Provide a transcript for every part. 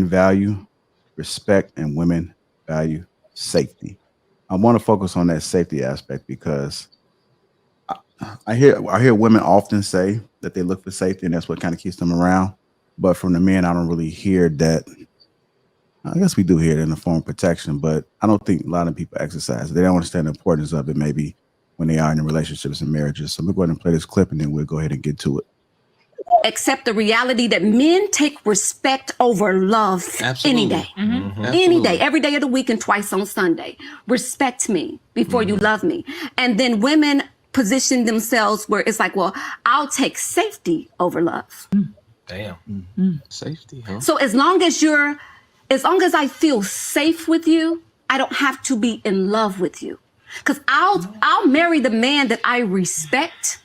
men value respect and women value safety. I want to focus on that safety aspect because I hear women often say that they look for safety and that's what kind of keeps them around. But from the men, I don't really hear that. I guess we do hear it in the form of protection, but I don't think a lot of people exercise it. They don't understand the importance of it maybe when they are in relationships and marriages. So we'll go ahead and play this clip and then we'll go ahead and get to it. Accept the reality that men take respect over love any day. Any day, every day of the week and twice on Sunday. Respect me before you love me. And then women position themselves where it's like, well, I'll take safety over love. Damn. Safety, huh? So as long as I feel safe with you, I don't have to be in love with you. Because I'll marry the man that I respect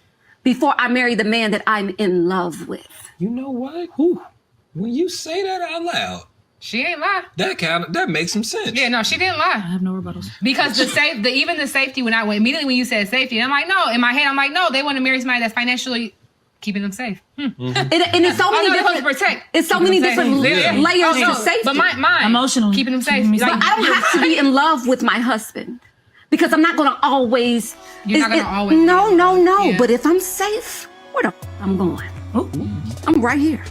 before I marry the man that I'm in love with. You know what? Whew. When you say that out loud, She ain't lie. that makes some sense. Yeah, no, she didn't lie. I have no rebuttals. Because even the safety, when I went immediately when you said safety, I'm like, no. In my head, I'm like, no. They want to marry somebody that's financially keeping them safe. And it's so many different protect. It's so many different layers to safety. But mine, Emotionally. keeping them safe. But I don't have to be in love with my husband because I'm not going to always. You're not going to always. No. Yeah. But if I'm safe, where the I'm going? I'm right here.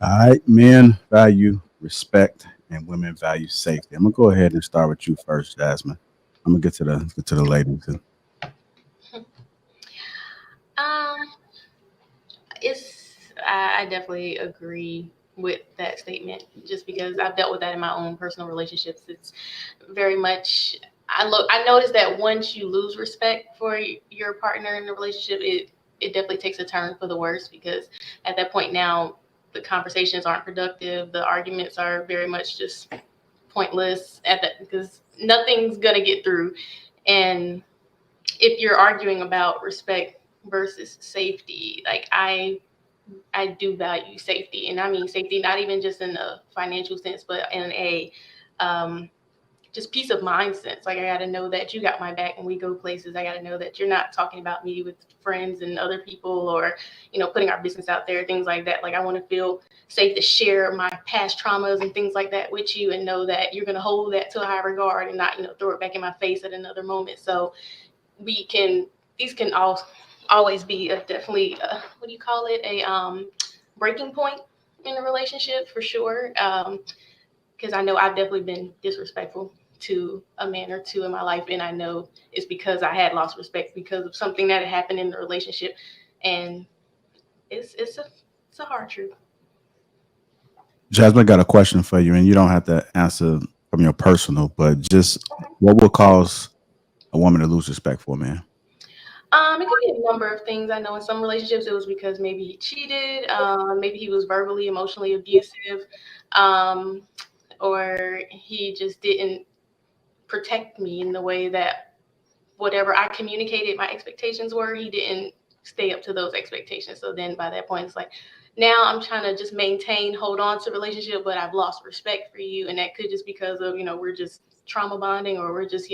All right, men value respect and women value safety. I'm gonna go ahead and start with you first, Jasmine. I'm gonna get to the ladies. I definitely agree with that statement just because I've dealt with that in my own personal relationships. It's very much I noticed that once you lose respect for your partner in the relationship, it definitely takes a turn for the worse because at that point now the conversations aren't productive, the arguments are very much just pointless because nothing's gonna get through. And if you're arguing about respect versus safety, like I do value safety, and I mean safety not even just in a financial sense, but in a just peace of mind sense. Like I got to know that you got my back when we go places. I got to know that you're not talking about me with friends and other people, or putting our business out there, things like that. Like I want to feel safe to share my past traumas and things like that with you, and know that you're going to hold that to a high regard and not throw it back in my face at another moment. So these can always be definitely what do you call it, a breaking point in a relationship for sure, because I know I've definitely been disrespectful to a man or two in my life, and I know it's because I had lost respect because of something that had happened in the relationship, and it's a hard truth. Jasmine, got a question for you, and you don't have to answer from your personal, but just what will cause a woman to lose respect for a man? It could be a number of things. I know in some relationships it was because maybe he cheated, maybe he was verbally, emotionally abusive, or he just didn't protect me in the way that whatever I communicated my expectations were, he didn't stay up to those expectations. So then by that point, it's like, now I'm trying to just hold on to the relationship, but I've lost respect for you. And that could just because of, we're just trauma bonding, or we're just,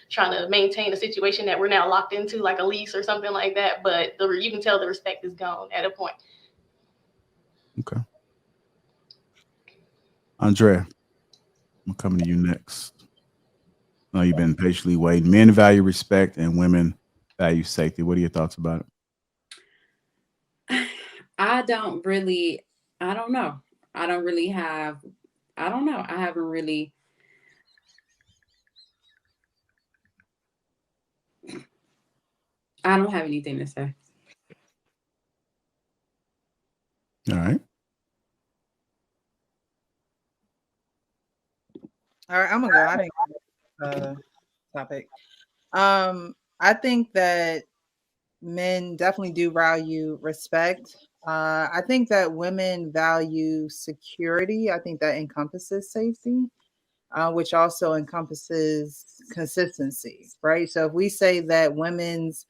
trying to maintain a situation that we're now locked into, like a lease or something like that. But you can tell the respect is gone at a point. Okay. Andrea, I'm coming to you next. I know you've been patiently waiting. Men value respect and women value safety. What are your thoughts about it? I don't know. I don't know. I haven't really. I don't have anything to say. All right. All right, I'm gonna go. I didn't topic. I think that men definitely do value respect. I think that women value security. I think that encompasses safety, which also encompasses consistency, right? So if we say that women's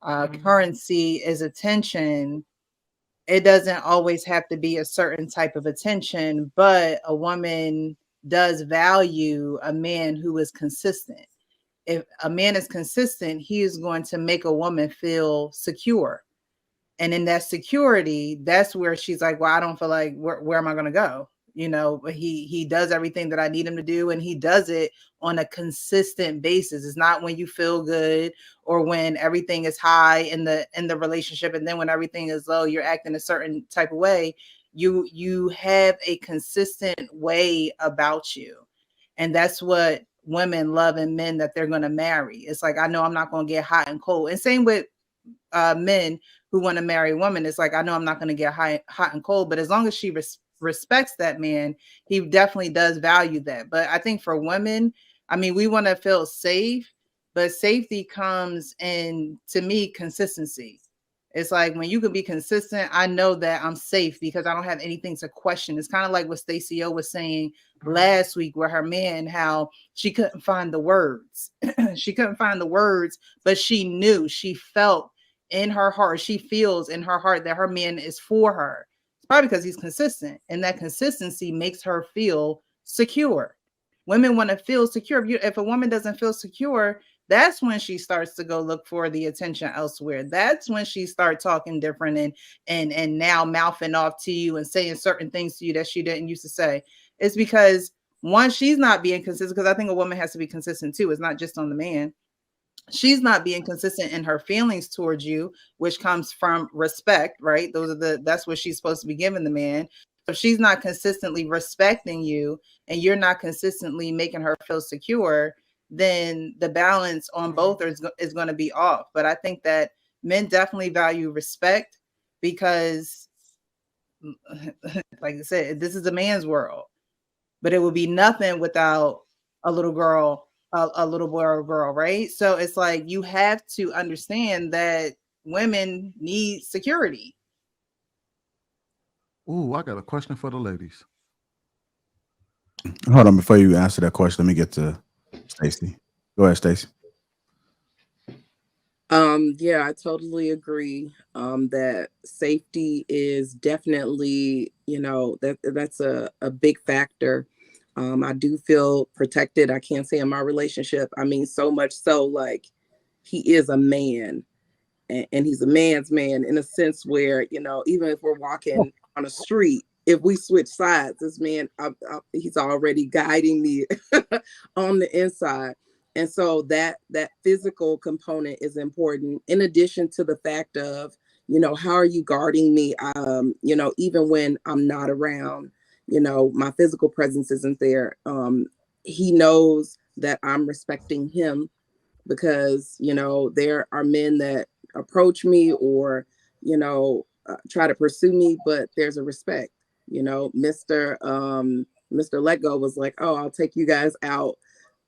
currency is attention, it doesn't always have to be a certain type of attention, but a woman does value a man who is consistent. If a man is consistent, he is going to make a woman feel secure. And in that security, that's where she's like, well, I don't feel like where am I going to go? You know, but he does everything that I need him to do, and he does it on a consistent basis. It's not when you feel good or when everything is high in the relationship, and then when everything is low, you're acting a certain type of way. You have a consistent way about you, and that's what women love in men that they're going to marry. It's like, I know I'm not going to get hot and cold. And same with men who want to marry a woman. It's like, I know I'm not going to get hot and cold, but as long as she respects that man, he definitely does value that. But I think for women, I mean, we want to feel safe, but safety comes in, to me, consistency. It's like when you can be consistent, I know that I'm safe because I don't have anything to question. It's kind of like what Stacey O was saying last week with her man, how she couldn't find the words. She couldn't find the words, but she knew, she felt in her heart, she feels in her heart that her man is for her. It's probably because he's consistent, and that consistency makes her feel secure. Women want to feel secure. If a woman doesn't feel secure, that's when she starts to go look for the attention elsewhere. That's when she starts talking different and now mouthing off to you and saying certain things to you that she didn't used to say. It's because, one, she's not being consistent, because I think a woman has to be consistent too. It's not just on the man. She's not being consistent in her feelings towards you, which comes from respect, right? That's what she's supposed to be giving the man. If she's not consistently respecting you and you're not consistently making her feel secure, then the balance on both is going to be off. But I think that men definitely value respect because, like I said, this is a man's world, but it would be nothing without a little girl, a little boy or a girl, right? So it's like, you have to understand that women need security. Ooh, I got a question for the ladies. Hold on, before you answer that question, let me get to Stacey. Go ahead, Stacey. Yeah, I totally agree that safety is definitely, that's a big factor. I do feel protected. I can't say in my relationship. I mean, so much so, like, he is a man, and he's a man's man in a sense where, even if we're walking on a street, if we switch sides, this man, he's already guiding me on the inside. And so that physical component is important, in addition to the fact of, how are you guarding me? Even when I'm not around, my physical presence isn't there. He knows that I'm respecting him because, there are men that approach me or, try to pursue me, but there's a respect. Mr. Lego was like, oh, I'll take you guys out.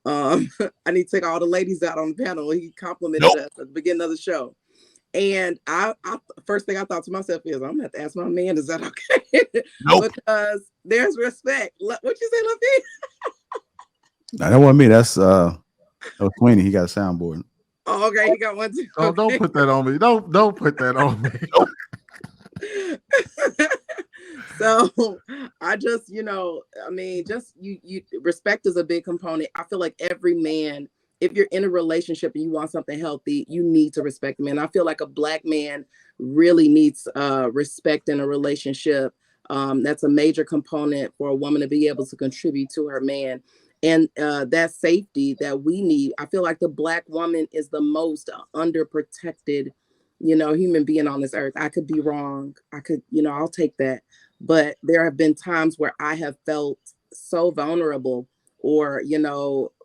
I need to take all the ladies out on the panel. He complimented us at the beginning of the show. And I first thing I thought to myself is, I'm gonna have to ask my man, is that okay? Because there's respect. What you say, Lapeef? No, that wasn't me. That's Sweeney. He got a soundboard. Oh, okay, he got one too. Don't put that on me. Don't put that on me. So I just, you respect is a big component. I feel like every man, if you're in a relationship and you want something healthy, you need to respect the man. I feel like a Black man really needs respect in a relationship. That's a major component for a woman to be able to contribute to her man. And that safety that we need, I feel like the Black woman is the most underprotected, human being on this earth. I could be wrong. I'll take that. But there have been times where I have felt so vulnerable or,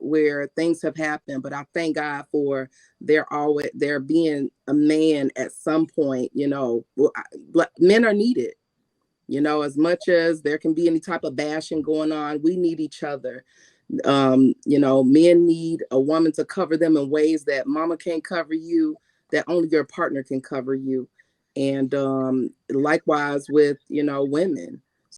where things have happened. But I thank God for there being a man at some point, men are needed, as much as there can be any type of bashing going on. We need each other. Men need a woman to cover them in ways that mama can't cover you, that only your partner can cover you. And likewise with, women,